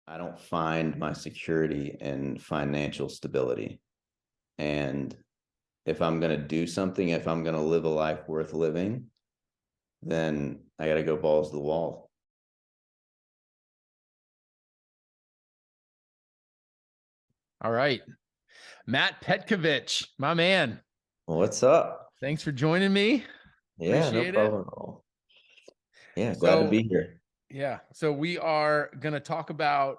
I don't find my security in financial stability. And if I'm going to do something, if I'm going to live a life worth living, then I got to go balls to the wall. All right. Matt Petkovich, my man. What's up? Thanks for joining me. Yeah, no Appreciate it. problem at all. Yeah, glad to So, be here. yeah. So, we are going to talk about,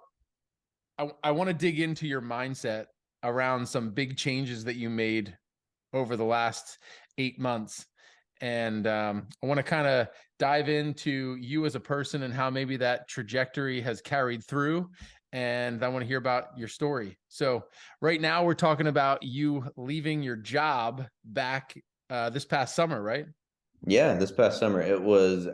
I want to dig into your mindset around some big changes that you made over the last 8 months. And I want to kind of dive into you as a person and how maybe that trajectory has carried through. And I want to hear about your story. So, right now, we're talking about you leaving your job back this past summer, right? Yeah, this past summer it was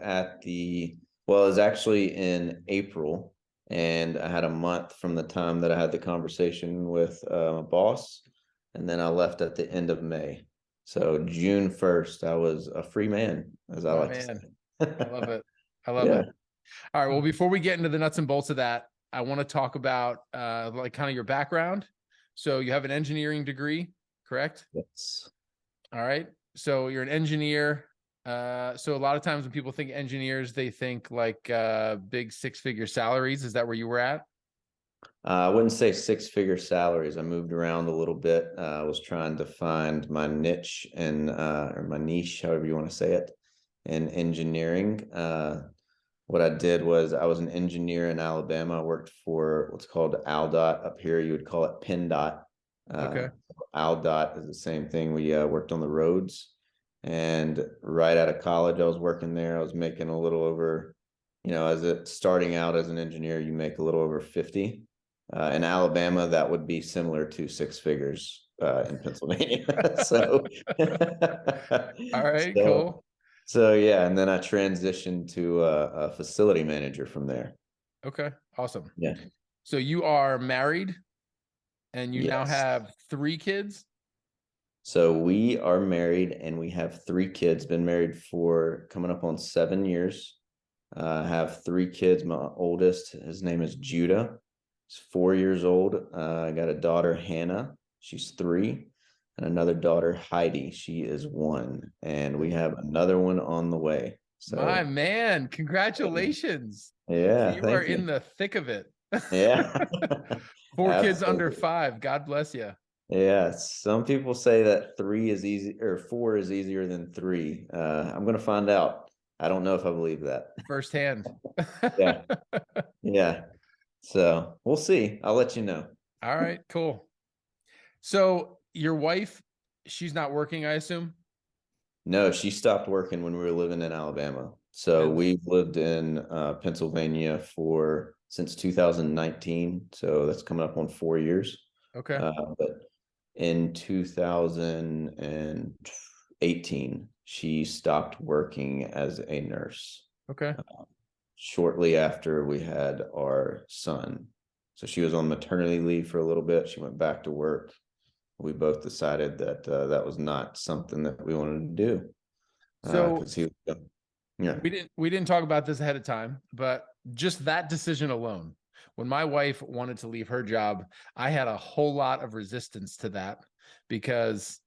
well, it was actually in April, and I had a month from the time that I had the conversation with my boss, and then I left at the end of May. So June 1st, I was a free man, as I My like to man, I love say. it. I love Yeah. it. All right. Well, before we get into the nuts and bolts of that, I want to talk about like kind of your background. So you have an engineering degree, correct? Yes. All right. So you're an engineer. So a lot of times when people think engineers, they think like big six-figure salaries. Is that where you were at? I wouldn't say six-figure salaries. I moved around a little bit. I was trying to find my niche and or my niche, however you want to say it, in engineering. What I did was I was an engineer in Alabama. I worked for what's called ALDOT. Up here, you would call it PennDOT. Uh, Okay. ALDOT is the same thing. We worked on the roads, and right out of college, I was working there. I was making a little over, as it starting out as an engineer, you make a little over 50. In Alabama, that would be similar to six figures in Pennsylvania. So, All right. so Cool. so yeah, and then I transitioned to a facility manager from there. Okay. Awesome. Yeah. So you are married and you now Yes. have 3 kids. So we are married and we have 3 kids. Been married for coming up on 7 years. I have 3 kids. My oldest, his name is Judah. He's 4 years old. I got a daughter, Hannah. She's 3, and another daughter, Heidi. She is 1, and we have another one on the way. My So man, congratulations. So yeah, you are thank in you. the thick of it. Yeah, 4 kids under absolutely. 5. God bless you. Yeah, some people say that 3 is easy or 4 is easier than 3. I'm gonna find out. I don't know if I believe that. Firsthand. Yeah, yeah. So we'll see. I'll let you know. All right, cool. So your wife, she's not working, I assume? No, she stopped working when we were living in Alabama. So And we've lived in Pennsylvania for since 2019. So that's coming up on 4 years. okay, But in 2018, she stopped working as a nurse okay. shortly after we had our son. So she was on maternity leave for a little bit. She went back to work. We both decided that that was not something that we wanted to do So because he was young. Yeah. we didn't talk about this ahead of time, but just that decision alone. When my wife wanted to leave her job, I had a whole lot of resistance to that because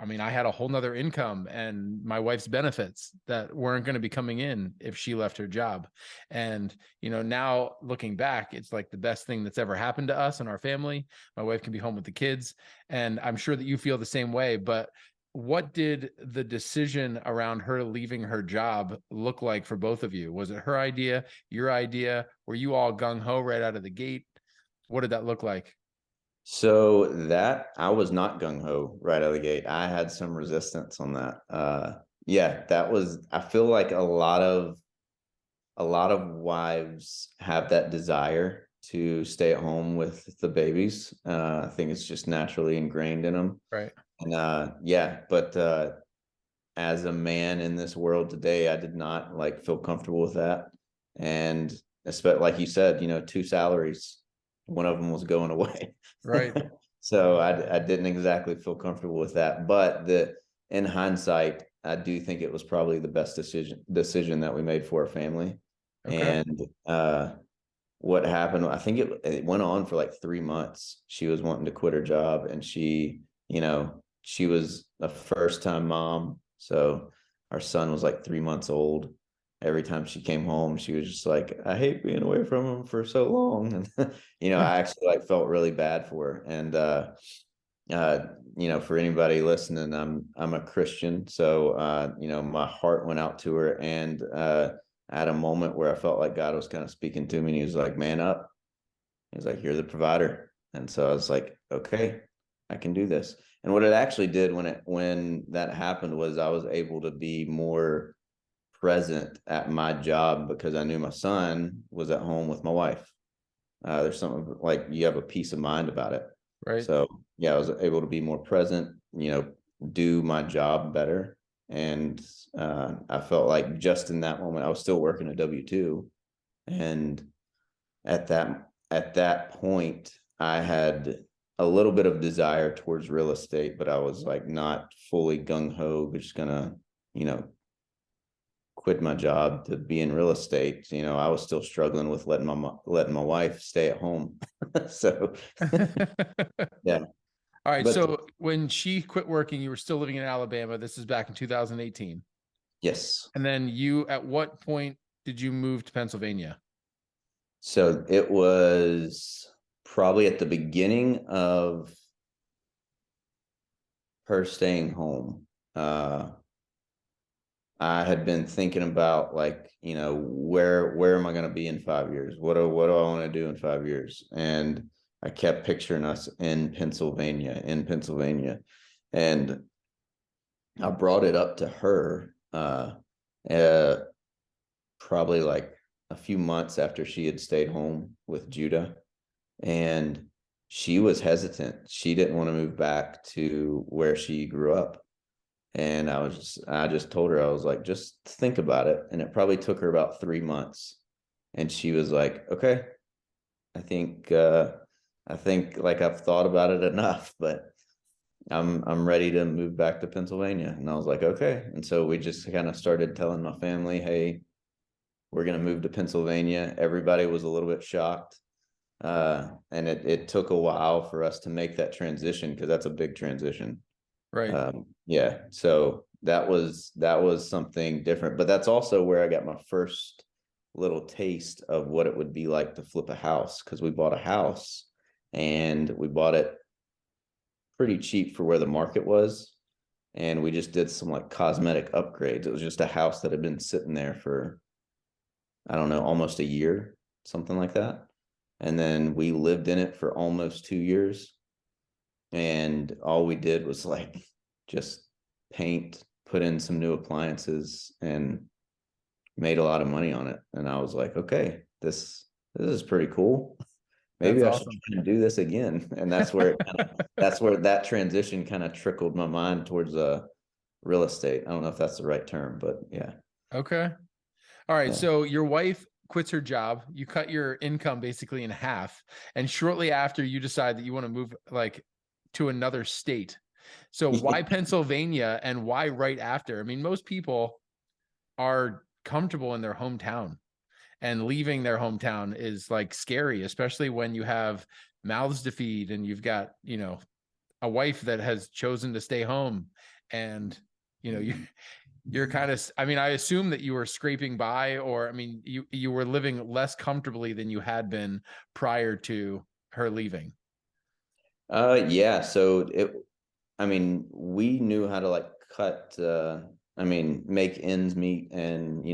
I mean, I had a whole nother income and my wife's benefits that weren't going to be coming in if she left her job. And, now looking back, it's like the best thing that's ever happened to us and our family. My wife can be home with the kids. And I'm sure that you feel the same way. But what did the decision around her leaving her job look like for both of you? Was it her idea, your idea? Were you all gung ho right out of the gate? What did that look like? So that I was not gung ho right out of the gate. I had some resistance on that. Yeah, that was. I feel like a lot of wives have that desire to stay at home with the babies. I think it's just naturally ingrained in them. Right. And yeah, but as a man in this world today, I did not like feel comfortable with that. And especially like you said, 2 salaries, one of them was going away. Right. So I didn't exactly feel comfortable with that. But in hindsight, I do think it was probably the best decision that we made for our family. Okay. And what happened, I think it went on for like 3 months. She was wanting to quit her job, and she was a first time mom. So our son was like 3 months old. Every time she came home, she was just like, I hate being away from him for so long. And, I actually like felt really bad for her. And, uh, for anybody listening, I'm a Christian. So, my heart went out to her, and, I had a moment where I felt like God was kind of speaking to me, and he was like, man up. He's like, you're the provider. And so I was like, okay, I can do this. And what it actually did when that happened was I was able to be more present at my job, because I knew my son was at home with my wife. There's something like, you have a peace of mind about it. Right. So yeah, I was able to be more present, do my job better. And I felt like just in that moment, I was still working a W-2. And at that point, I had a little bit of desire towards real estate, but I was like not fully gung-ho, just gonna, quit my job to be in real estate. I was still struggling with letting my wife stay at home. So yeah. All right. But So when she quit working, you were still living in Alabama. This is back in 2018. yes. And then at what point did you move to Pennsylvania? So it was probably at the beginning of her staying home. I had been thinking about, like, where am I going to be in 5 years? What do I want to do in 5 years? And I kept picturing us in Pennsylvania, and I brought it up to her, uh, probably like a few months after she had stayed home with Judah, and she was hesitant. She didn't want to move back to where she grew up. And I just told her, I was like, just think about it. And it probably took her about 3 months. And she was like, okay, I think like I've thought about it enough, but I'm ready to move back to Pennsylvania. And I was like, okay. And so we just kind of started telling my family, hey, we're gonna move to Pennsylvania. Everybody was a little bit shocked. And it took a while for us to make that transition, because that's a big transition. Right. Yeah, so that was something different, but that's also where I got my first little taste of what it would be like to flip a house, because we bought a house, and we bought it pretty cheap for where the market was, and we just did some like cosmetic upgrades. It was just a house that had been sitting there for, I don't know, almost a year, something like that. And then we lived in it for almost 2 years, and all we did was like just paint, put in some new appliances, and made a lot of money on it. And I was like, okay, this is pretty cool. That's Maybe I should awesome. try and do this again. And that's where that transition kind of trickled my mind towards real estate. I don't know if that's the right term, but yeah. Okay. All right. Yeah. So your wife quits her job. You cut your income basically in half. And shortly after, you decide that you want to move like to another state. So why Pennsylvania, and why right after? I mean, most people are comfortable in their hometown, and leaving their hometown is like scary, especially when you have mouths to feed and you've got, a wife that has chosen to stay home. And, you're kind of, I mean, I assume that you were scraping by, or I mean, you were living less comfortably than you had been prior to her leaving. Yeah. So I mean, we knew how to like cut, I mean, make ends meet, and,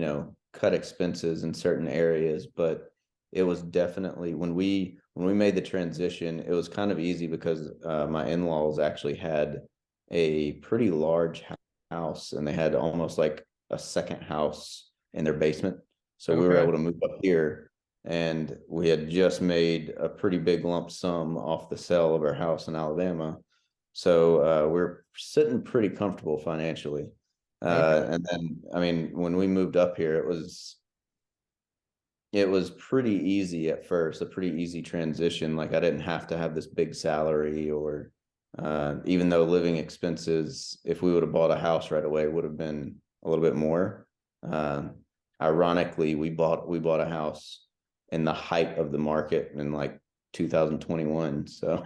cut expenses in certain areas, but it was definitely when we made the transition, it was kind of easy, because my in-laws actually had a pretty large house, and they had almost like a second house in their basement. So we were Okay. able to move up here, and we had just made a pretty big lump sum off the sale of our house in Alabama. So we're sitting pretty comfortable financially. Okay. And then, I mean, when we moved up here, it was pretty easy at first, a pretty easy transition. Like, I didn't have to have this big salary, or even though living expenses, if we would have bought a house right away, would have been a little bit more. Um, Ironically, we bought a house in the height of the market in like 2021. So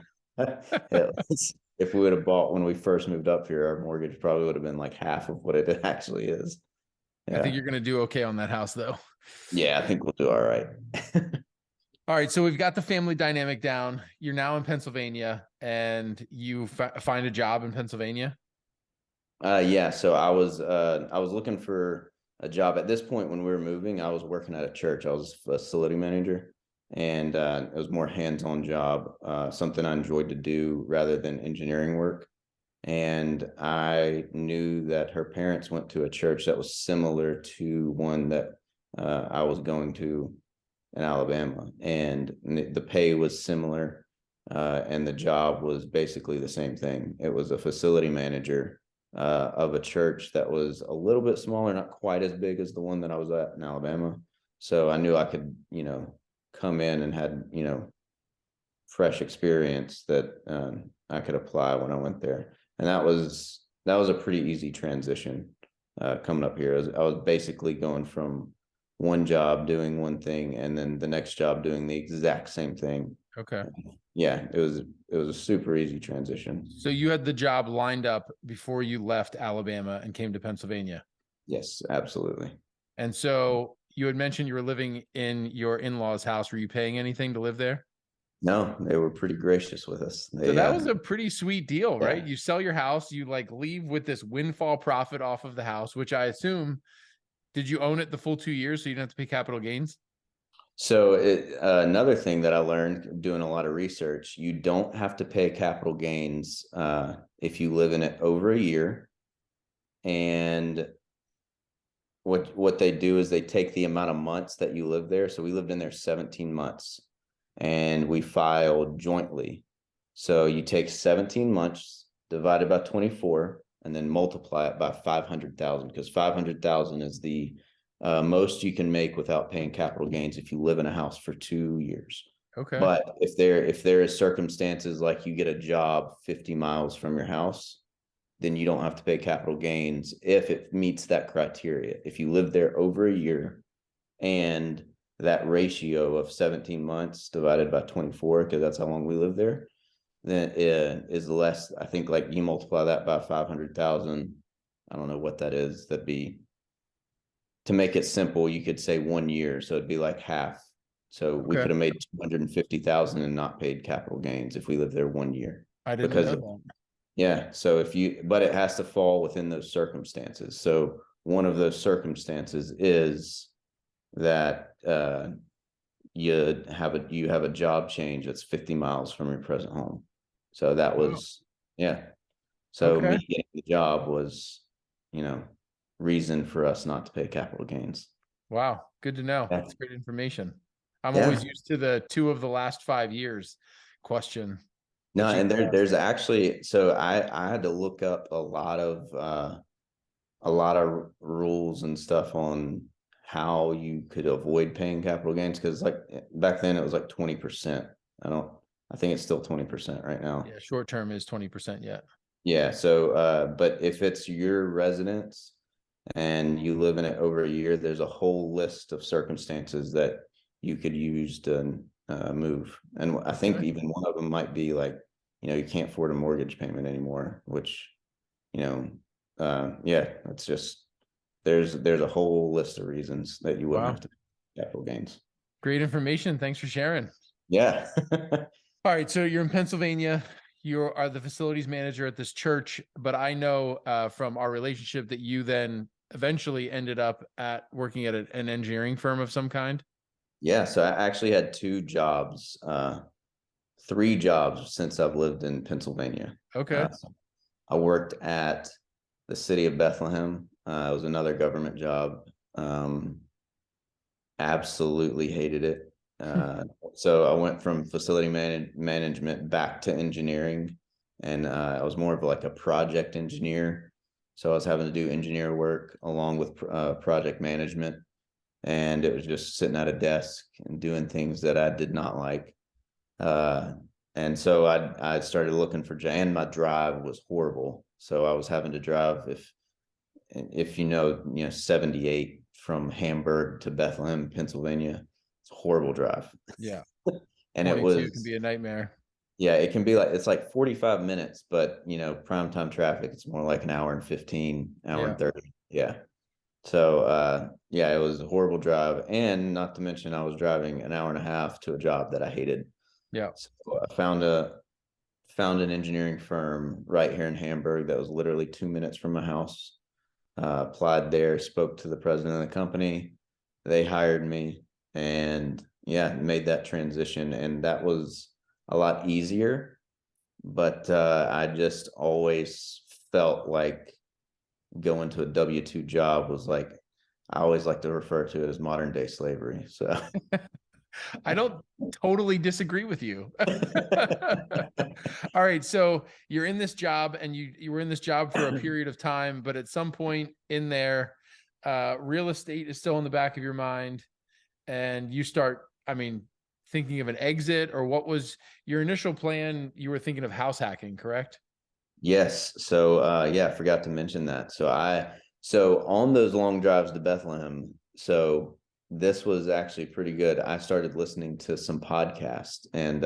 if we would have bought when we first moved up here, our mortgage probably would have been like half of what it actually is. I think Yeah. you're going to do okay on that house, though. Yeah, I think we'll do all right. All right, so we've got the family dynamic down. You're now in Pennsylvania, and you find a job in Pennsylvania. Yeah, so I was looking for a job at this point when we were moving. I was working at a church. I was a facility manager, and it was more hands-on job, something I enjoyed to do rather than engineering work. And I knew that her parents went to a church that was similar to one that I was going to in Alabama, and the pay was similar, and the job was basically the same thing. It was a facility manager of a church that was a little bit smaller, not quite as big as the one that I was at in Alabama. So I knew I could, come in and had, fresh experience that I could apply when I went there. And that was a pretty easy transition coming up here. I was basically going from one job doing one thing and then the next job doing the exact same thing. Okay. Yeah, it was a super easy transition. So you had the job lined up before you left Alabama and came to Pennsylvania. Yes, absolutely. And so you had mentioned you were living in your in-laws' house. Were you paying anything to live there? No, they were pretty gracious with us. So They that was a pretty sweet deal, right? yeah. You sell your house, you like leave with this windfall profit off of the house, which I assume, did you own it the full 2 years so you didn't have to pay capital gains? So another thing that I learned doing a lot of research, you don't have to pay capital gains if you live in it over a year. And what they do is they take the amount of months that you live there. So we lived in there 17 months and we filed jointly. So you take 17 months divided by 24 and then multiply it by 500,000, because 500,000 is the most you can make without paying capital gains if you live in a house for 2 years. Okay. But if there is circumstances like you get a job 50 miles from your house, then you don't have to pay capital gains if it meets that criteria. If you live there over a year and that ratio of 17 months divided by 24, because that's how long we live there, then it is less. I think like you multiply that by 500,000. I don't know what that is. That'd be, to make it simple, you could say 1 year. So it'd be like half. So we could have made 250,000 and not paid capital gains if we lived there 1 year. I didn't Because know that. yeah, so but it has to fall within those circumstances. So one of those circumstances is that you have a job change that's 50 miles from your present home. So that was, yeah. So Okay. me getting the job was, reason for us not to pay capital gains. Wow. Good to know. Yeah. That's great information. I'm Yeah. always used to the 2 of the last 5 years question. No, that you and asked. there's actually, so I had to look up a lot of rules and stuff on how you could avoid paying capital gains, because like back then it was like 20%. I think it's still 20% right now. Yeah, short term is 20% yet. Yeah, so but if it's your residence and you live in it over a year, there's a whole list of circumstances that you could use to move. And I think even one of them might be like, you can't afford a mortgage payment anymore, which, yeah, it's just, there's a whole list of reasons that you wouldn't Wow. have to pay capital gains. Great information. Thanks for sharing. Yeah. All right. So you're in Pennsylvania. You are the facilities manager at this church, but I know from our relationship that you then eventually ended up at working at an engineering firm of some kind. Yeah. So I actually had 2 jobs, 3 jobs since I've lived in Pennsylvania. Okay. So I worked at the city of Bethlehem. It was another government job. Absolutely hated it. So I went from facility management back to engineering, and I was more of like a project engineer. So I was having to do engineer work along with project management, and it was just sitting at a desk and doing things that I did not like. And so I started looking for, and my drive was horrible. So I was having to drive, if 78 from Hamburg to Bethlehem, Pennsylvania. It's a horrible drive. Yeah. And it 22 can was, be a nightmare. yeah, it can be like, it's like 45 minutes, but prime time traffic, it's more like an hour and 15, hour Yeah. and 30. Yeah. So yeah, it was a horrible drive. And not to mention I was driving an hour and a half to a job that I hated. Yeah. So I found an engineering firm right here in Hamburg that was literally 2 minutes from my house. Applied there, spoke to the president of the company. They hired me, and yeah, made that transition. And that was a lot easier. But I just always felt like going to a W-2 job was like, I always like to refer to it as modern day slavery. So I don't totally disagree with you. All right, so you're in this job, and you were in this job for a period of time, but at some point in there, real estate is still in the back of your mind, and you start, I mean, thinking of an exit, or what was your initial plan? You were thinking of house hacking, correct? yes. So yeah, I forgot to mention that. So on those long drives to Bethlehem, so this was actually pretty good. I started listening to some podcasts, and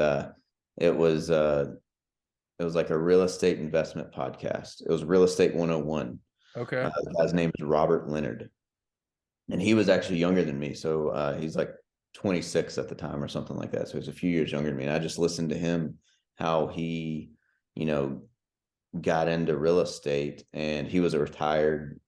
it was uh it was like a real estate investment podcast. It was Real Estate 101. Okay. The guy's name is Robert Leonard, and he was actually younger than me. So he's like 26 at the time or something like that. So he's a few years younger than me. And I just listened to him, how he, you know, got into real estate, and he was a retired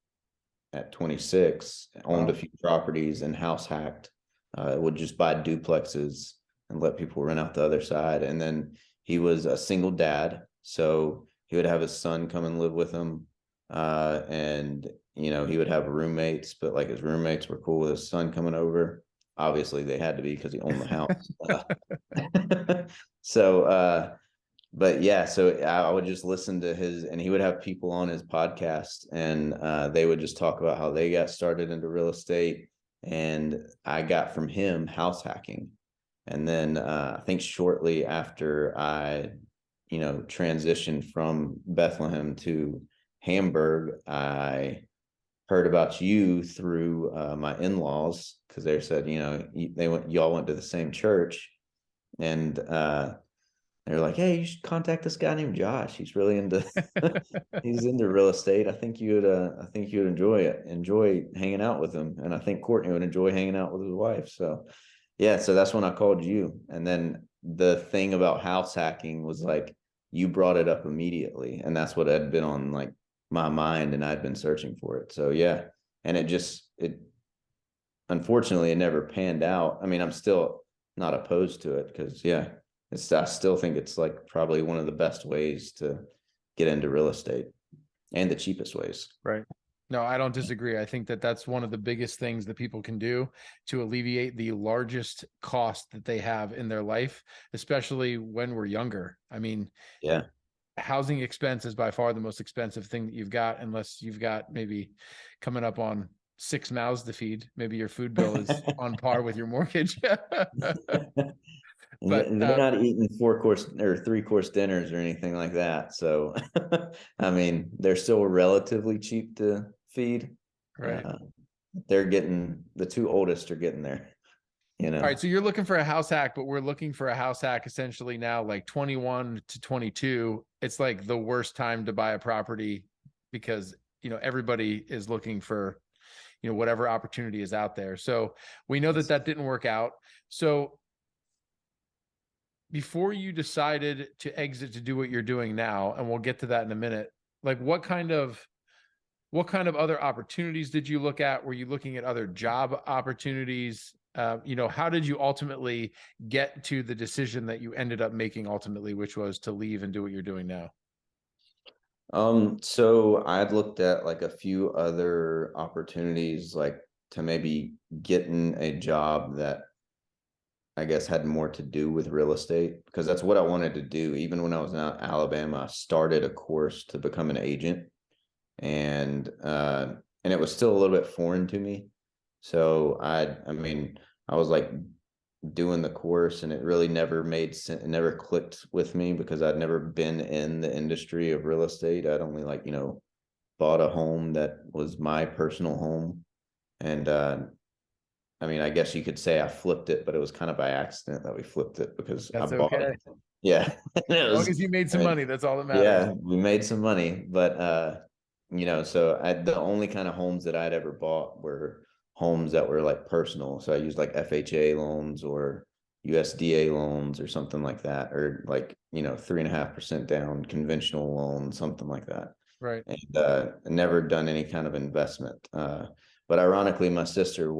at 26, owned a Wow. few properties and house hacked, would just buy duplexes and let people rent out the other side. And then he was a single dad. So he would have his son come and live with him. And, he would have roommates, but like his roommates were cool with his son coming over. Obviously, they had to be because he owned the house. So, but yeah, so I would just listen to his, and he would have people on his podcast, and they would just talk about how they got started into real estate. And I got from him house hacking. And then I think shortly after I, transitioned from Bethlehem to Hamburg, I heard about you through my in-laws, because they said, y'all went to the same church. And they're like, hey, you should contact this guy named Josh. He's really into he's into real estate. I think you would enjoy hanging out with him. And I think Courtney would enjoy hanging out with his wife. So yeah, so that's when I called you. And then the thing about house hacking was like you brought it up immediately. And that's what had been on like my mind, and I'd been searching for it. So yeah. And it unfortunately it never panned out. I mean, I'm still not opposed to it, because yeah, I still think it's like probably one of the best ways to get into real estate, and the cheapest ways. Right. No, I don't disagree. I think that that's one of the biggest things that people can do to alleviate the largest cost that they have in their life, especially when we're younger. I mean, Yeah. housing expense is by far the most expensive thing that you've got, unless you've got maybe coming up on 6 mouths to feed. Maybe your food bill is on par with your mortgage. But They're not eating 4 course or 3 course dinners or anything like that. So, I mean, they're still relatively cheap to feed. right. The two oldest are getting there, All right, so you're looking for a house hack, but we're looking for a house hack essentially now, like 21 to 22. It's like the worst time to buy a property, because everybody is looking for whatever opportunity is out there. So we know that that didn't work out. So before you decided to exit to do what you're doing now, and we'll get to that in a minute, like what kind of other opportunities did you look at? Were you looking at other job opportunities? How did you ultimately get to the decision that you ended up making ultimately, which was to leave and do what you're doing now? So I'd looked at like a few other opportunities, like to maybe getting a job that I guess had more to do with real estate, because that's what I wanted to do. Even when I was in Alabama, I started a course to become an agent, and it was still a little bit foreign to me. So I mean, I was like doing the course, and it really never made sense. It never clicked with me, because I'd never been in the industry of real estate. I'd only like, bought a home that was my personal home. And I mean, I guess you could say I flipped it, but it was kind of by accident that we flipped it because I That's bought okay. it. Yeah. It As long was, as you made I some mean, money, that's all that matters. yeah, we made some money, but so the only kind of homes that I'd ever bought were homes that were like personal. So I used like FHA loans or USDA loans or something like that, or like, 3.5% down conventional loan, something like that. Right. And never done any kind of investment. But ironically, my sister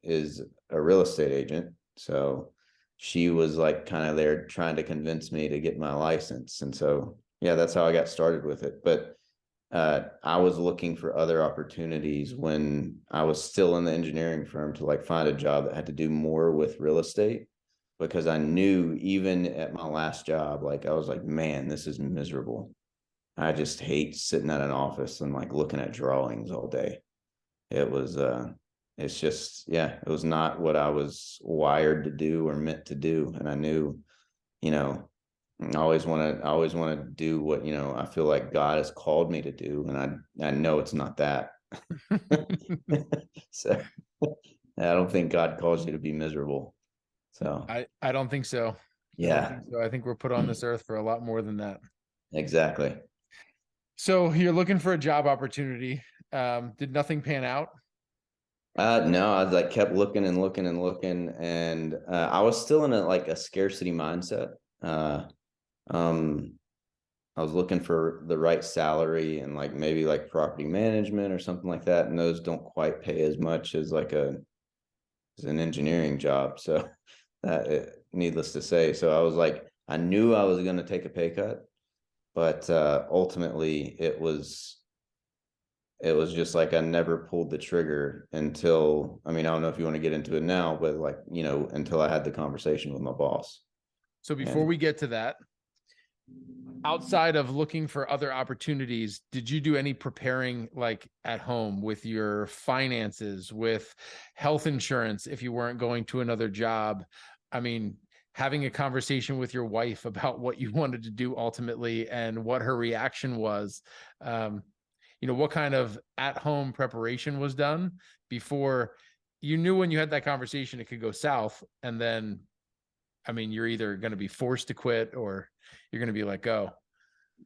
is a real estate agent. So she was like kind of there trying to convince me to get my license. And so, yeah, that's how I got started with it. But I was looking for other opportunities when I was still in the engineering firm to like find a job that had to do more with real estate because I knew even at my last job, like I was like, man, this is miserable. I just hate sitting at an office and like looking at drawings all day. It was it's just, yeah, it was not what I was wired to do or meant to do. And I knew, you know, I always want to do what, I feel like God has called me to do. And I know it's not that. So I don't think God calls you to be miserable. So I don't think so. I don't yeah, think so. I think we're put on this earth for a lot more than that. exactly. So you're looking for a job opportunity. Did nothing pan out? No, I like kept looking and looking and looking, and I was still in a scarcity mindset. Uh, um, I was looking for the right salary and like maybe like property management or something like that, and those don't quite pay as much as like as an engineering job. So needless to say, so I was like, I knew I was going to take a pay cut, but ultimately it was just like I never pulled the trigger until, I mean, I don't know if you want to get into it now, but like, until I had the conversation with my boss. So before And we get to that, outside of looking for other opportunities, did you do any preparing like at home with your finances, with health insurance if you weren't going to another job? I mean, having a conversation with your wife about what you wanted to do ultimately and what her reaction was. What kind of at-home preparation was done before you knew when you had that conversation it could go south, and then I mean, you're either going to be forced to quit or you're going to be let go.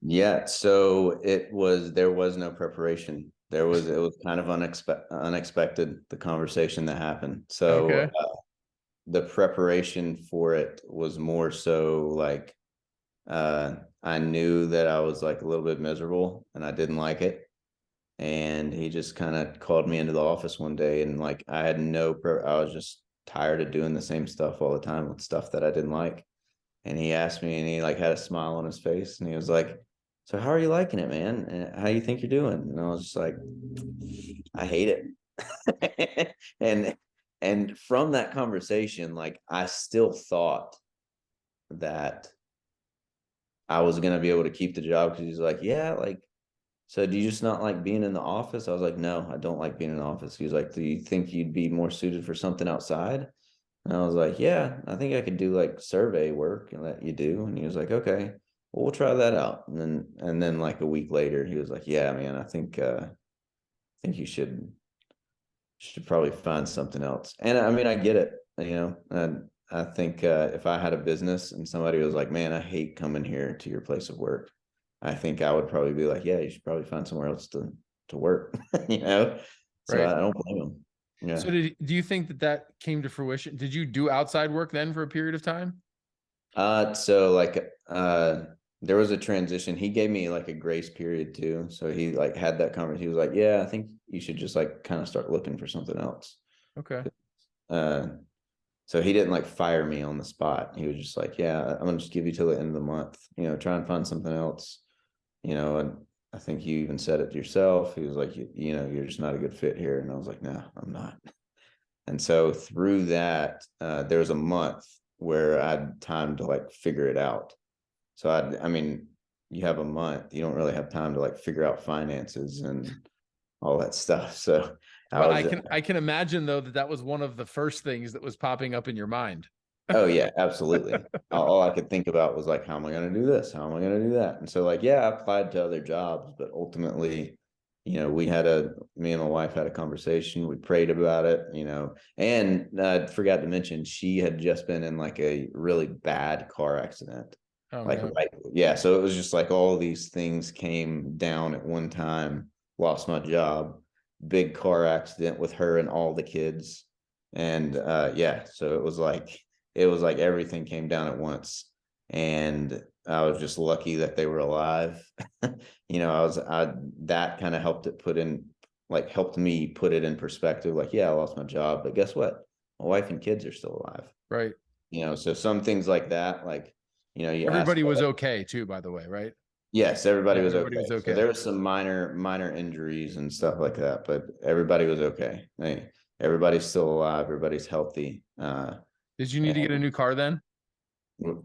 yeah, so there was no preparation. It was kind of unexpected, the conversation that happened. So Okay. the preparation for it was more so like, I knew that I was like a little bit miserable and I didn't like it. And he just kind of called me into the office one day and like I had I was just tired of doing the same stuff all the time with stuff that I didn't like. And he asked me and he like had a smile on his face and he was like, so how are you liking it, man? And how do you think you're doing? And I was just like, I hate it. And from that conversation, like I still thought that I was gonna be able to keep the job because he's like, yeah, like, so do you just not like being in the office? I was like, no, I don't like being in the office. He was like, do you think you'd be more suited for something outside? And I was like, yeah, I think I could do like survey work and that you do. And he was like, okay, well, we'll try that out. And then like a week later, he was like, yeah, man, I think you should probably find something else. And I mean, I get it, and I think if I had a business and somebody was like, man, I hate coming here to your place of work, I think I would probably be like, yeah, you should probably find somewhere else to work, you know? So Right. I don't blame them. Yeah. So do you think that came to fruition? Did you do outside work then for a period of time? So like there was a transition. He gave me like a grace period too. So he like had that conversation. He was like, yeah, I think you should just like kind of start looking for something else. Okay. Uh so he didn't like fire me on the spot. He was just like, yeah, I'm gonna just give you till the end of the month, try and find something else, and I think you even said it yourself. He was like, you're just not a good fit here. And I was like, no, I'm not. And so through that, there was a month where I had time to like figure it out. So I mean, you have a month, you don't really have time to like figure out finances and all that stuff. So I But was, I can imagine though that was one of the first things that was popping up in your mind. oh yeah, absolutely. All I could think about was like, how am I going to do this? How am I going to do that? And so like, yeah, I applied to other jobs, but ultimately, me and my wife had a conversation. We prayed about it, and I forgot to mention she had just been in like a really bad car accident. Oh Like, no. right. Yeah. So it was just like all these things came down at one time, lost my job, big car accident with her and all the kids. And yeah, so it was like everything came down at once. And I was just lucky that they were alive. I that kind of helped me put it in perspective. Like, yeah, I lost my job, but guess what? My wife and kids are still alive. Right. So some things like that, like, you ask, Everybody was okay too, by the way, right? yes, everybody Yeah, was everybody okay. was So okay. there was some minor injuries and stuff like that, but everybody was okay. Everybody's still alive. Everybody's healthy. Did you need to get a And new car then?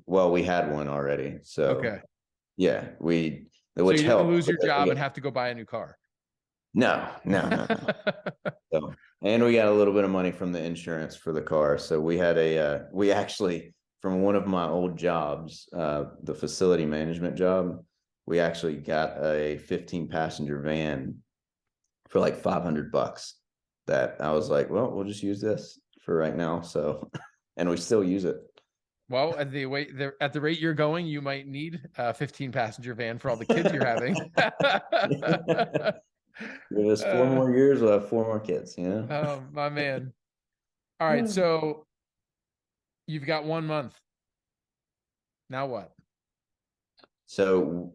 well, we had one already. So Okay. yeah, So which you didn't helped lose your because we job got, and have to go buy a new car. no, no, no, no. So, and we got a little bit of money from the insurance for the car. So we actually, from one of my old jobs, the facility management job, we actually got a 15 passenger van for like $500 that I was like, well, we'll just use this for right now. So, and we still use it. Well, at the rate you're going, you might need a 15 passenger van for all the kids you're having. Give us 4 uh, more years, we'll have 4 more kids. oh, my man. All right. So you've got 1 month. Now what? So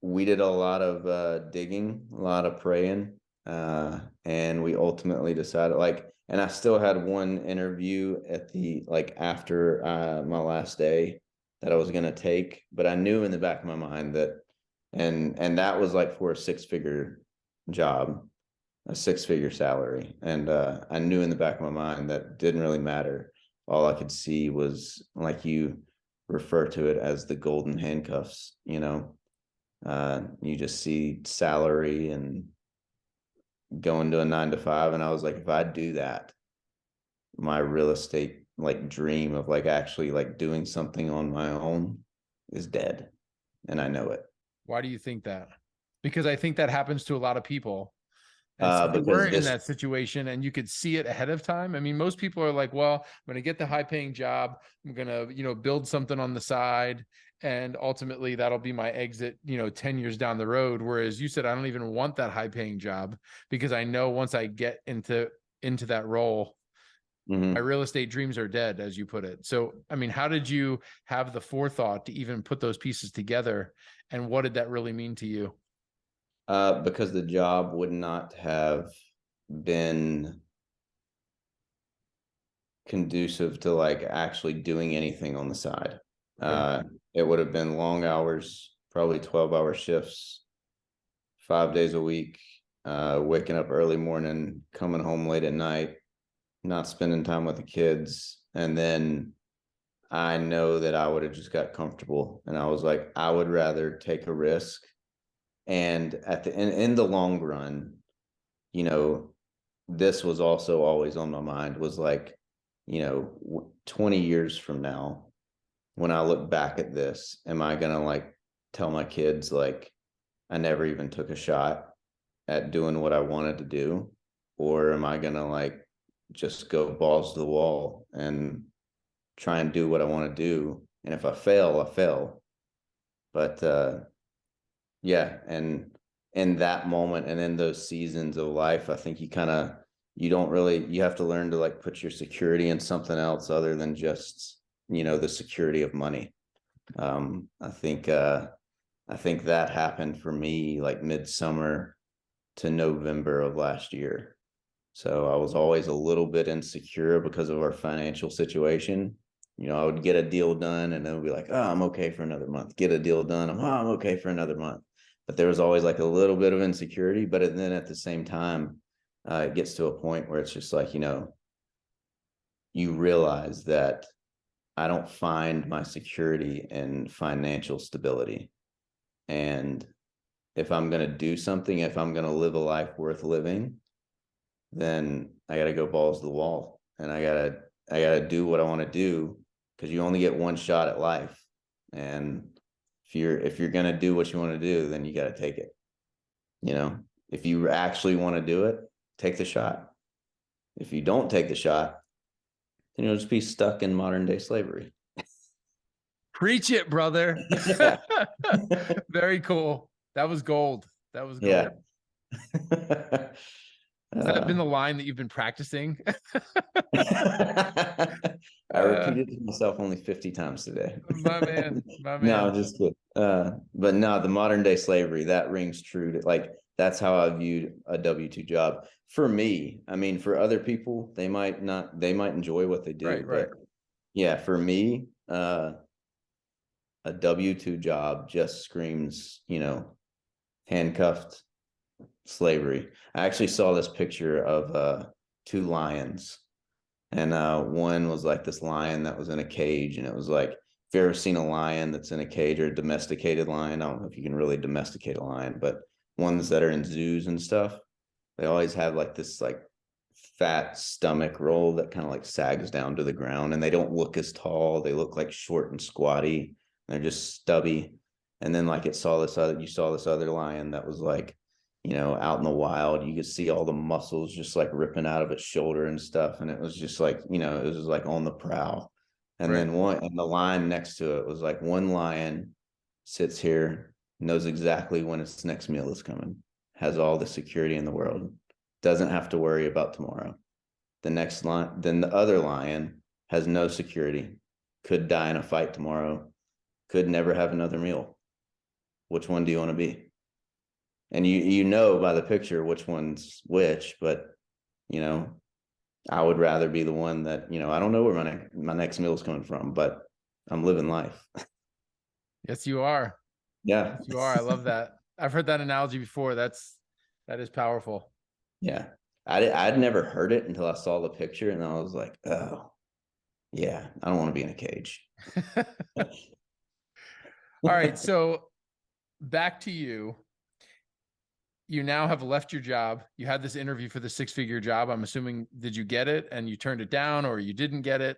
we did a lot of digging, a lot of praying, and we ultimately decided, like, and I still had one interview at the like after my last day that I was gonna take, but I knew in the back of my mind that, and that was like for a 6-figure job, a 6-figure salary, and I knew in the back of my mind that didn't really matter. All I could see was, like you refer to it as, the golden handcuffs. You just see salary and going to a 9 to 5. And I was like, if I do that, my real estate like dream of like actually like doing something on my own is dead. And I know it. Why do you think that? Because I think that happens to a lot of people. And so you Because weren't in this that situation and you could see it ahead of time. I mean, most people are like, well, I'm going to get the high paying job. I'm going to, build something on the side. And ultimately that'll be my exit, 10 years down the road. Whereas you said, I don't even want that high paying job because I know once I get into that role, my Mhm. real estate dreams are dead, as you put it. So, I mean, how did you have the forethought to even put those pieces together? And what did that really mean to you? Because the job would not have been conducive to like actually doing anything on the side. Okay. Uh, it would have been long hours, probably 12-hour shifts, 5 days a week, waking up early morning, coming home late at night, not spending time with the kids. And then I know that I would have just got comfortable. And I was like, I would rather take a risk. And in the long run, you know, this was also always on my mind, was like, 20 years from now, when I look back at this, am I going to like tell my kids, like, I never even took a shot at doing what I wanted to do? Or am I going to like just go balls to the wall and try and do what I want to do? And if I fail, I fail. But yeah, and in that moment and in those seasons of life, I think you have to learn to like put your security in something else other than just, the security of money. I think that happened for me like midsummer to November of last year. So I was always a little bit insecure because of our financial situation. I would get a deal done and then be like, oh, I'm okay for another month. Get a deal done. I'm okay for another month. But there was always like a little bit of insecurity. But then at the same time, it gets to a point where it's just like, you realize that I don't find my security in financial stability. And if I'm going to do something, if I'm going to live a life worth living, then I got to go balls to the wall, and I got to do what I want to do, because you only get one shot at life. And if you're going to do what you want to do, then you got to take it, you know, If you actually want to do it, take the shot. If you don't take the shot, then you'll just be stuck in modern day slavery. Preach it, brother. Yeah. Very cool. That was gold. That was gold. Yeah. Has that been the line that you've been practicing? I repeated it to myself only 50 times today. My man, my No, man. I'm just kidding. But no, the modern day slavery, that rings true to, like, that's how I viewed a W-2 job. For me, I mean, for other people, they might not, they might enjoy what they do, Right, but yeah, for me, a W-2 job just screams, handcuffed slavery. I actually saw this picture of two lions, and one was like this lion that was in a cage, and it was like, if you ever seen a lion that's in a cage, or a domesticated lion, I don't know if you can really domesticate a lion, but ones that are in zoos and stuff, they always have like this like fat stomach roll that kind of like sags down to the ground, and they don't look as tall. They look like short and squatty. They're just stubby. And then like you saw this other lion that was like, out in the wild. You could see all the muscles just like ripping out of its shoulder and stuff. And it was just like, it was like on the prowl. And then and the line next to it was like, one lion sits here, knows exactly when its next meal is coming, has all the security in the world, doesn't have to worry about tomorrow. The next line, then the other lion has no security, could die in a fight tomorrow, could never have another meal. Which one do you want to be? And you know by the picture which one's which, but I would rather be the one that, I don't know where my next meal is coming from, but I'm living life. Yes, you are. Yeah. Yes, you are. I love that. I've heard that analogy before. That is powerful. Yeah. I'd never heard it until I saw the picture, and I was like, oh yeah, I don't want to be in a cage. All right. So back to you. You now have left your job. You had this interview for the 6-figure job. I'm assuming, did you get it and you turned it down, or you didn't get it?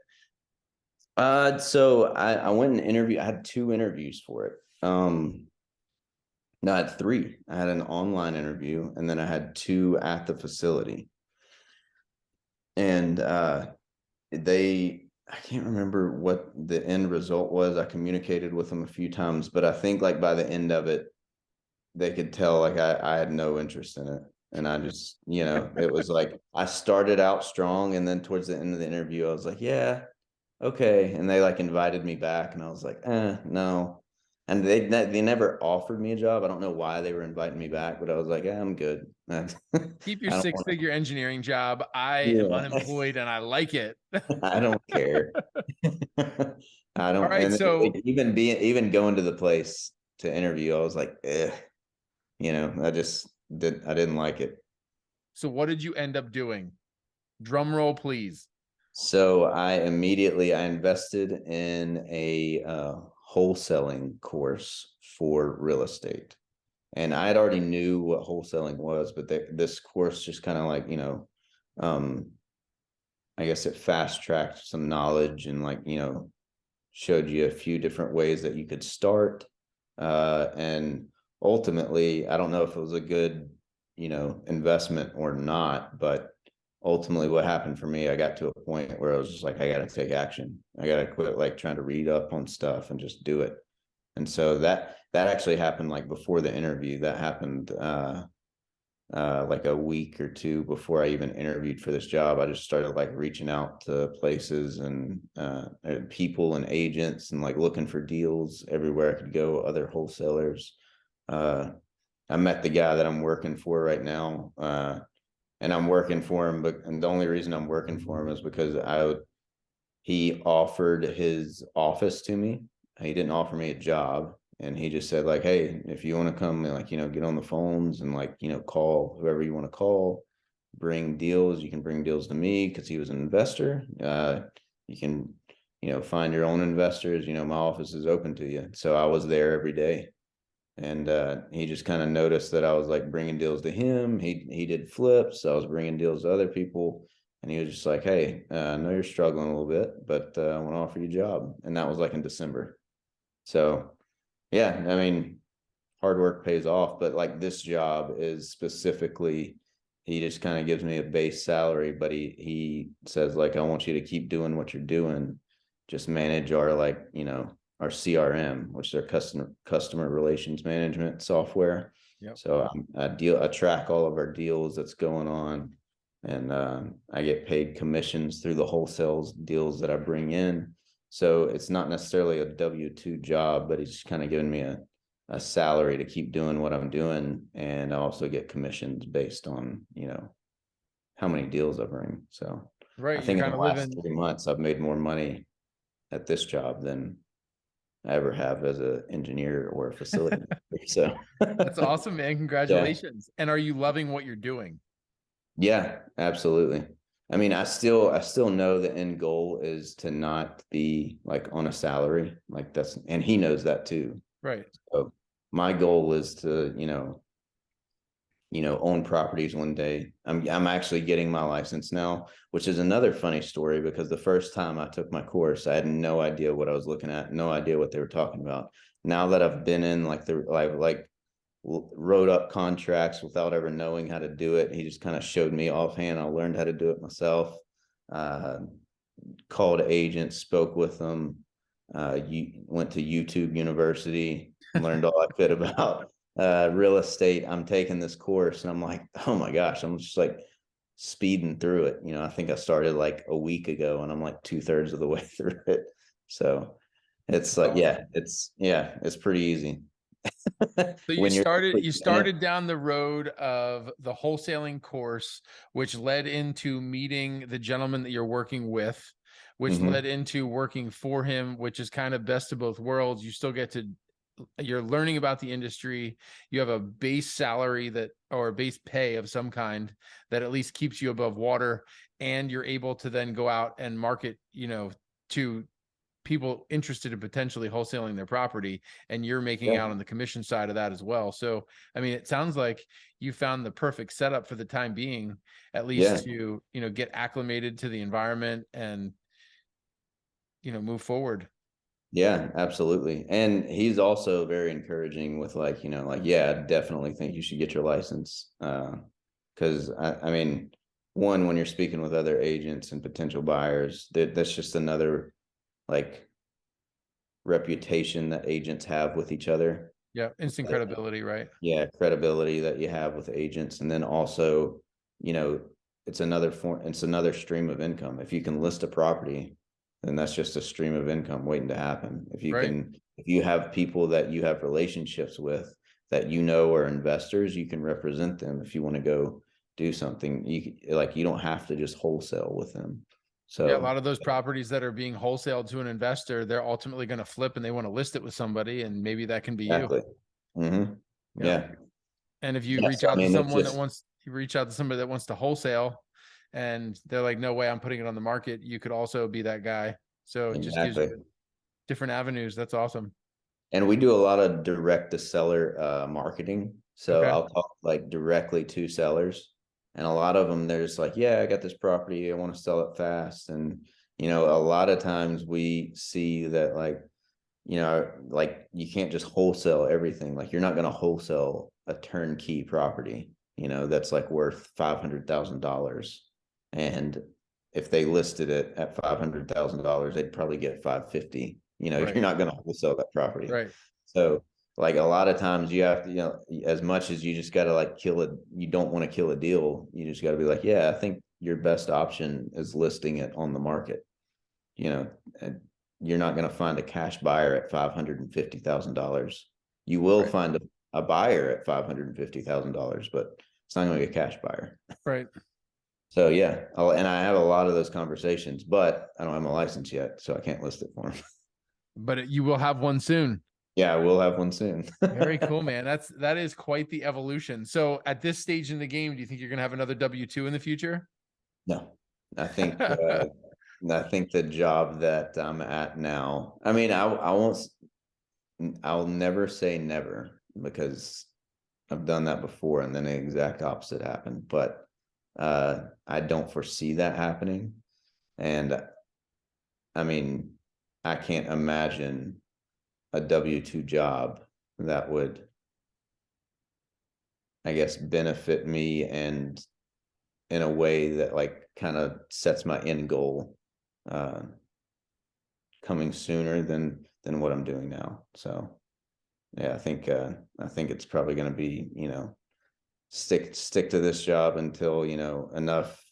So I went and interviewed. I had 2 interviews for it. No, I had 3. I had an online interview, and then I had 2 at the facility. And I can't remember what the end result was. I communicated with them a few times, but I think like by the end of it, they could tell like I had no interest in it. And I just, it was like I started out strong, and then towards the end of the interview, I was like, yeah, okay. And they like invited me back, and I was like, no. And they never offered me a job. I don't know why they were inviting me back, but I was like, yeah, I'm good. Keep your I don't 6-figure engineering job. I am yeah. unemployed and I like it. I don't care. I All don't. right. And So, even going to the place to interview, I was like, I didn't like it. so what did you end up doing? Drum roll, please. So I invested in a wholesaling course for real estate, and I had already knew what wholesaling was, but this course just kind of like, um, I guess it fast tracked some knowledge, and like, showed you a few different ways that you could start. And ultimately, I don't know if it was a good, investment or not, but ultimately what happened for me, I got to a point where I was just like, I got to take action. I got to quit like trying to read up on stuff and just do it. And so that actually happened like before the interview. That happened like a week or 2 before I even interviewed for this job. I just started like reaching out to places and people and agents, and like looking for deals everywhere I could go, other wholesalers. I met the guy that I'm working for right now, and I'm working for him, and the only reason I'm working for him is because he offered his office to me. He didn't offer me a job. And he just said like, hey, if you want to come and like, get on the phones and like, call whoever you want to call, bring deals, you can bring deals to me, because he was an investor. You can, find your own investors, my office is open to you. So I was there every day. And he just kind of noticed that I was like bringing deals to him. He did flips. I was bringing deals to other people. And he was just like, hey, I know you're struggling a little bit, but I want to offer you a job. And that was like in December. So yeah, I mean, hard work pays off, but like this job is specifically, he just kind of gives me a base salary, but he says like, I want you to keep doing what you're doing. Just manage our like, our CRM, which is our customer relations management software. Yep. So I track all of our deals that's going on, and I get paid commissions through the wholesale deals that I bring in. So it's not necessarily a W-2 job, but he's just kind of giving me a salary to keep doing what I'm doing. And I also get commissions based on, how many deals I bring. So I Right. You're think in kind the of last living. 3 months, I've made more money at this job than I ever have as an engineer or a facility manager. So That's awesome, man. yeah, Congratulations. And are you loving what you're doing? yeah, absolutely. I mean, I still know the end goal is to not be like on a salary. Like and he knows that too. Right. So my goal is to, own properties one day. I'm actually getting my license now, which is another funny story, because the first time I took my course, I had no idea what I was looking at, no idea what they were talking about. Now that I've been in like the like wrote up contracts without ever knowing how to do it, he just kind of showed me offhand. I learned how to do it myself. Uh, Called agents, spoke with them. Went to YouTube University, learned all I could about real estate. I'm taking this course, and I'm like, oh my gosh, I'm just like speeding through it. I think I started like a week ago, and I'm like 2/3 of the way through it. So it's That's like, awesome. it's pretty easy. So you When you're started actually you in it. started down the road of the wholesaling course, which led into meeting the gentleman that you're working with, which led Mhm. into working for him, which is kind of best of both worlds. You still get to you're learning about the industry. You have a base salary that or a base pay of some kind that at least keeps you above water, and you're able to then go out and market, to people interested in potentially wholesaling their property, and you're making Yeah, out on the commission side of that as well. So, I mean, it sounds like you found the perfect setup for the time being, at yeah, least to, get acclimated to the environment and, move forward. yeah, absolutely. And he's also very encouraging with like, like, yeah, I definitely think you should get your license. Because I mean, one, when you're speaking with other agents and potential buyers, that's just another like reputation that agents have with each other. Yeah. Instant credibility, right? Yeah, credibility that you have with agents. And then also, you know it's another stream of income. If you can list a property, then that's just a stream of income waiting to happen. Right. If you have people that you have relationships with that are investors, you can represent them if you want to go do something. You don't have to just wholesale with them. Yeah. A So lot of those properties that are being wholesaled to an investor, they're ultimately going to flip and they want to list it with somebody, and maybe that can be you. exactly. Hmm. Yeah. Yeah. And if you Yeah. reach So I out to mean, it's someone just, you reach out to somebody that wants to wholesale and they're like, no way, I'm putting it on the market, you could also be that guy. So it just gives exactly. you different avenues. That's awesome. And we do a lot of direct to seller marketing. So Okay. I'll talk like directly to sellers. And a lot of them, they're just like, yeah, I got this property. I want to sell it fast. And, a lot of times we see that like you can't just wholesale everything. Like you're not going to wholesale a turnkey property, that's like worth $500,000. And if they listed it at $500,000, they'd probably get 550. Right. You're not going to wholesale that property. Right. So like a lot of times you have to, as much as you just got to like kill it, you don't want to kill a deal. You just got to be like, yeah, I think your best option is listing it on the market. And you're not going to find a cash buyer at $550,000. You will Right. find a buyer at $550,000, but it's not going to be a cash buyer. Right. So yeah, and I have a lot of those conversations, but I don't have my license yet, so I can't list it for them. But you will have one soon. Yeah, we'll have one soon. Very cool, man. That is quite the evolution. So at this stage in the game, do you think you're gonna have another W-2 in the future? No, I think I think the job that I'm at now. I mean, I won't. I'll never say never, because I've done that before, and then the exact opposite happened. But I don't foresee that happening, and I mean, I can't imagine a W-2 job that would I guess, benefit me and in a way that like kind of sets my end goal uh coming sooner than what I'm doing now. So yeah, I think it's probably going to be, stick to this job until, enough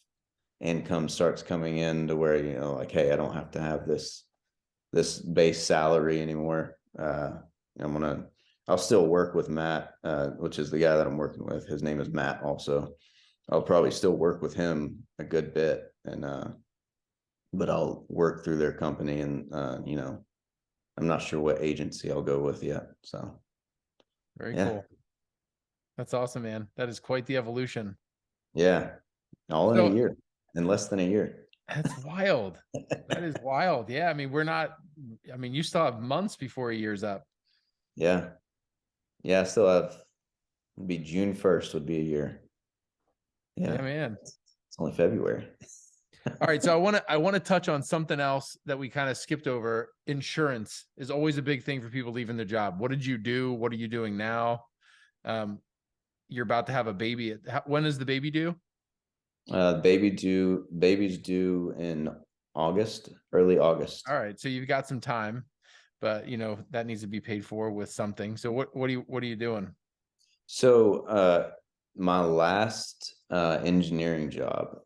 income starts coming in to where, like, hey, I don't have to have this base salary anymore. I'm gonna I'll still work with Matt, which is the guy that I'm working with. His name is Matt also. I'll probably still work with him a good bit, and but I'll work through their company, and I'm not sure what agency I'll go with yet. So Very yeah, cool. That's awesome, man. That is quite the evolution. yeah, all in a So year, in less than a year. that's wild. That is wild. Yeah. I mean, you still have months before a year's up. Yeah, yeah. I still have, it'd be June 1st would be a year. Yeah, Yeah, man. it's only February. All right. So I want to touch on something else that we kind of skipped over. Insurance is always a big thing for people leaving their job. What did you do? What are you doing now? Um, you're about to have a baby. When is the baby due? Baby's due in August, early August. All right. So you've got some time, but that needs to be paid for with something. So what are you doing? So my last engineering job,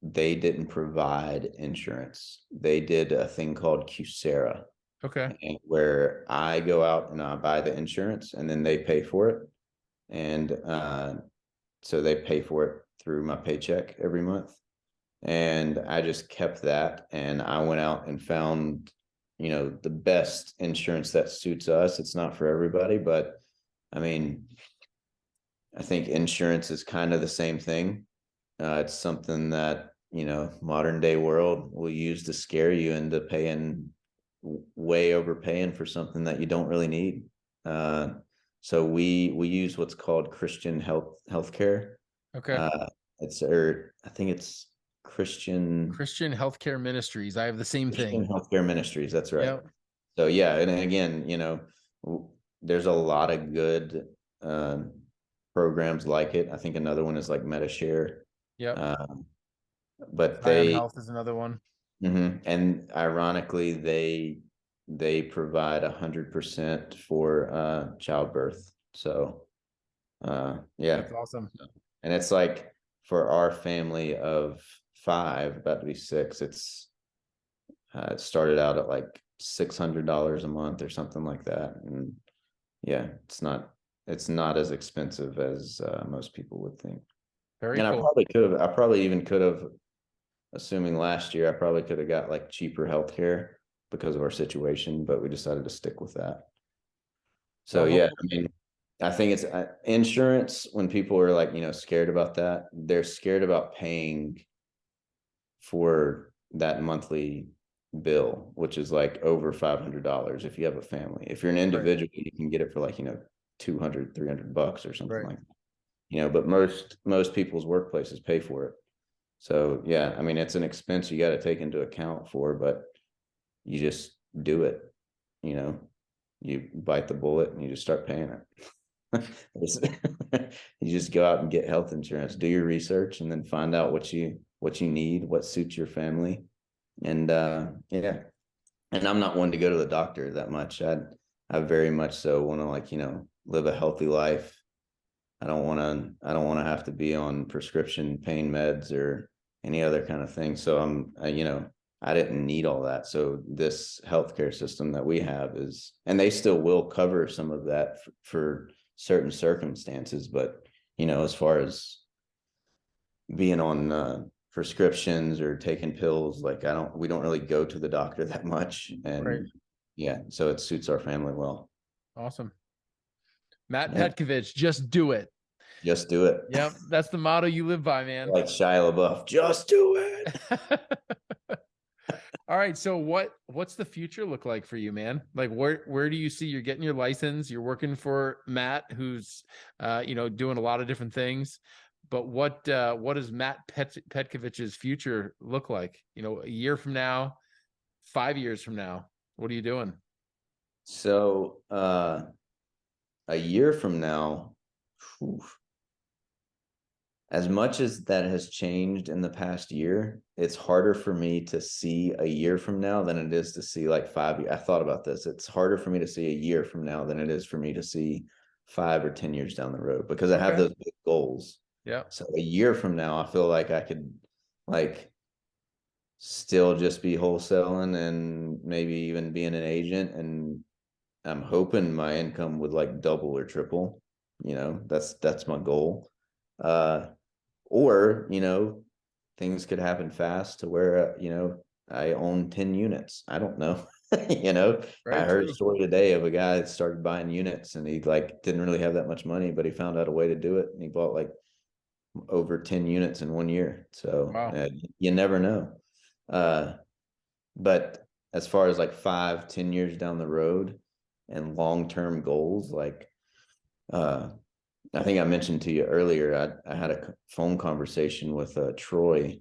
they didn't provide insurance. They did a thing called Coursera, Okay. where I go out and I buy the insurance and then they pay for it. And so they pay for it through my paycheck every month. And I just kept that, and I went out and found, the best insurance that suits us. It's not for everybody, but I mean, I think insurance is kind of the same thing. It's something that, modern day world will use to scare you into paying, way overpaying for something that you don't really need. Uh, so we use what's called Christian healthcare. Okay. Uh, or I think it's Christian Christian Healthcare Ministries. I have the same Christian thing. Healthcare Ministries. That's right. Yep. So yeah, and again, there's a lot of good programs like it. I think another one is like MetaShare. Yep. Um, but Ion Health is another one. and ironically, they provide 100% for childbirth. So yeah, That's awesome. and it's like for our family of five, about to be six, it started out at like $600 a month or something like that, and yeah, it's not as expensive as most people would think. Very And cool. I probably even could have, assuming last year, I probably could have got like cheaper healthcare because of our situation, but we decided to stick with that. So Well, yeah, I mean, I think it's insurance. When people are like, scared about that, they're scared about paying for that monthly bill, which is like over $500 if you have a family. If you're an right, individual, you can get it for like, 200, $300 or something right. like that. But most people's workplaces pay for it. So yeah, I mean, it's an expense you got to take into account for, but you just do it, you know, you bite the bullet and you just start paying it. You just go out and get health insurance, do your research, and then find out what you need, what suits your family. And yeah. And I'm not one to go to the doctor that much. I very much so want to, like, live a healthy life. I don't want to have to be on prescription pain meds or any other kind of thing. So I didn't need all that. So this healthcare system that we have is, and they still will cover some of that for certain circumstances, but as far as being on prescriptions or taking pills, like we don't really go to the doctor that much. Right. And yeah, so it suits our family well. Awesome. Matt Yeah, Petkovich, just do it. just do it. Yep. That's the motto you live by, man. Like Shia LaBeouf, just do it. All right. So what's the future look like for you, man? Like where do you see you're getting your license? You're working for Matt, who's doing a lot of different things. But what does Matt Petkovich's future look like? A year from now, 5 years from now, what are you doing? So a year from now, whew, as much as that has changed in the past year, it's harder for me to see a year from now than it is to see like 5 years. I thought about this. It's harder for me to see a year from now than it is for me to see 5 or 10 years down the road, because I have Okay. those big goals. Yeah. So a year from now, I feel like I could like still just be wholesaling and maybe even being an agent. And I'm hoping my income would like double or triple. That's my goal. Uh, or, things could happen fast to where, I own 10 units. I don't know. I Right. heard a True. story today of a guy that started buying units, and he like didn't really have that much money, but he found out a way to do it. And he bought like over 10 units in 1 year. So Wow. you never know. Uh, but as far as like 5, 10 years down the road and long-term goals, like, uh, I think I mentioned to you earlier, I had a phone conversation with Troy,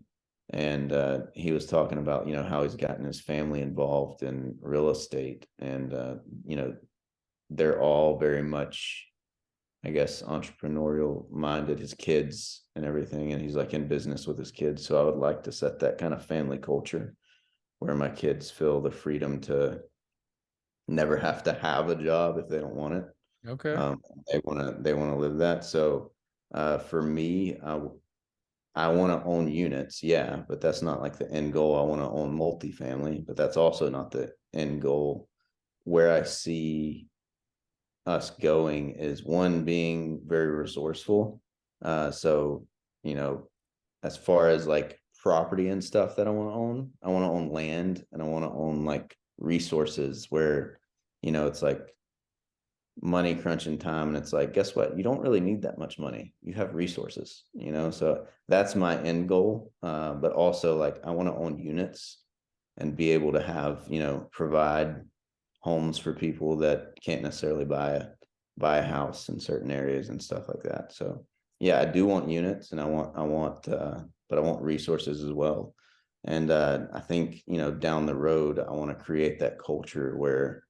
and he was talking about, how he's gotten his family involved in real estate. And, they're all very much, I guess, entrepreneurial minded, his kids and everything. And he's like in business with his kids. So I would like to set that kind of family culture where my kids feel the freedom to never have to have a job if they don't want it. Okay. Um, they want to live that. So for me, I want to own units, yeah, but that's not like the end goal. I want to own multifamily, but that's also not the end goal. Where I see us going is, one, being very resourceful. So, you know, as far as like property and stuff that I want to own land, and I want to own like resources where, it's like money crunching time, and it's like, guess what, you don't really need that much money, you have resources. So that's my end goal. But also, like, I want to own units and be able to have, provide homes for people that can't necessarily buy a house in certain areas and stuff like that. So yeah, I do want units, and but I want resources as well. And I think, down the road, I want to create that culture where,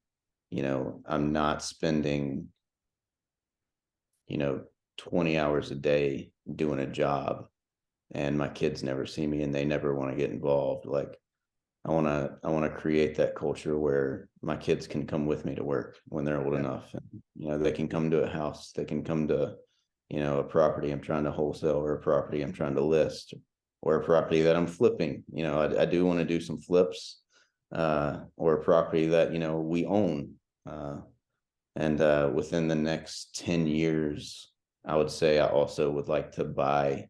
I'm not spending, you know, 20 hours a day doing a job, and my kids never see me and they never want to get involved. Like, I want to create that culture where my kids can come with me to work when they're old Yeah. enough. And, they can come to a house, they can come to, a property I'm trying to wholesale, or a property I'm trying to list, or a property that I'm flipping. I do want to do some flips, or a property that, we own. And within the next 10 years, I would say I also would like to buy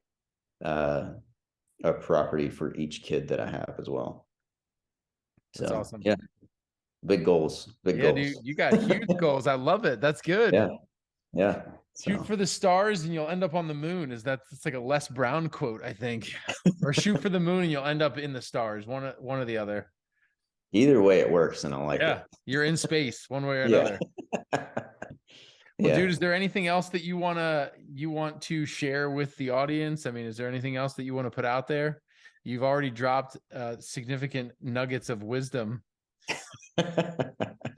uh, a property for each kid that I have as well. That's So awesome. yeah, big goals, big Yeah, goals. dude, you got huge goals. I love it. That's good. Yeah, yeah. Shoot So for the stars and you'll end up on the moon. It's like a Les Brown quote, I think. Or shoot for the moon and you'll end up in the stars. One or the other. either way it works, and I like it. Yeah. You're in space one way or Yeah. another. Well, dude, Yeah. is there anything else that you want to share with the audience? I mean, is there anything else that you want to put out there? You've already dropped significant nuggets of wisdom.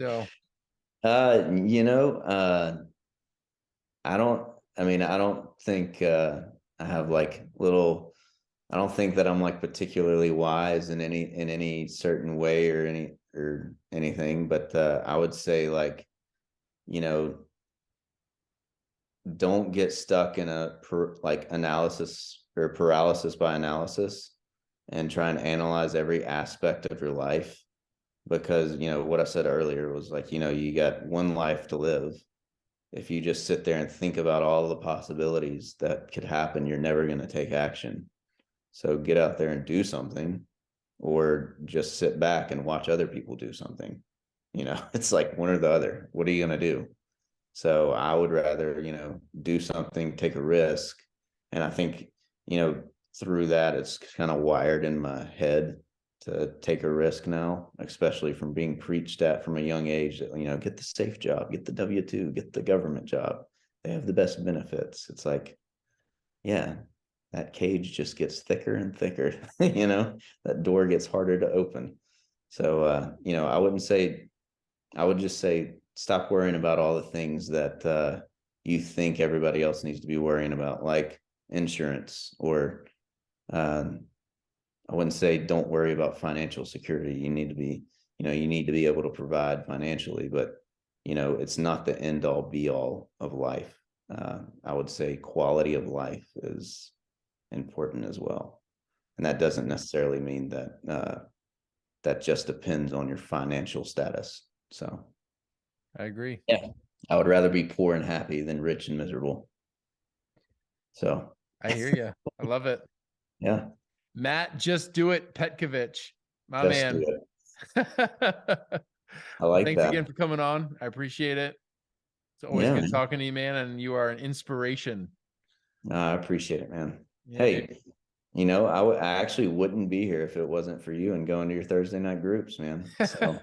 So, uh, you know, uh, I don't, I don't think I have like little, I don't think that I'm like particularly wise in any certain way, or anything, but I would say, like, you know, don't get stuck in like analysis or paralysis by analysis, and try and analyze every aspect of your life. Because, what I said earlier was like, you got one life to live. If you just sit there and think about all the possibilities that could happen, you're never going to take action. So get out there and do something, or just sit back and watch other people do something. It's like one or the other. What are you going to do? So I would rather, do something, take a risk. And I think, through that, it's kind of wired in my head to take a risk now, especially from being preached at from a young age that, get the safe job, get the W-2, get the government job. They have the best benefits. It's like, yeah, that cage just gets thicker and thicker. That door gets harder to open. So, I would just say, stop worrying about all the things that, you think everybody else needs to be worrying about, like insurance, or I wouldn't say don't worry about financial security. You need to be, you need to be able to provide financially, but it's not the end all be all of life. I would say quality of life is important as well. And that doesn't necessarily mean that that just depends on your financial status. So I agree. yeah, I would rather be poor and happy than rich and miserable. So I hear you. I love it. yeah, Matt, Just Do It Petkovich, my just do man. it. I Well, like thanks that. again for coming on. I appreciate it. It's always Yeah, good man. talking to you, man. And you are an inspiration. I appreciate it, man. Yeah, dude. Hey, I actually wouldn't be here if it wasn't for you and going to your Thursday night groups, man. So,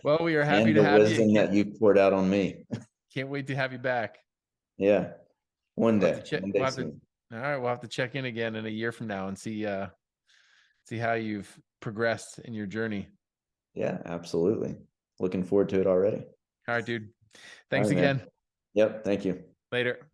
Well, we are happy and to the have you. wisdom that you poured out on me. Can't wait to have you back. Yeah, one We'll have to day, check. one We'll day have to. soon. All right, we'll have to check in again in a year from now and see how you've progressed in your journey. Yeah, absolutely. Looking forward to it already. All right, dude. All Thanks right, man. again. Yep. Thank you. Later.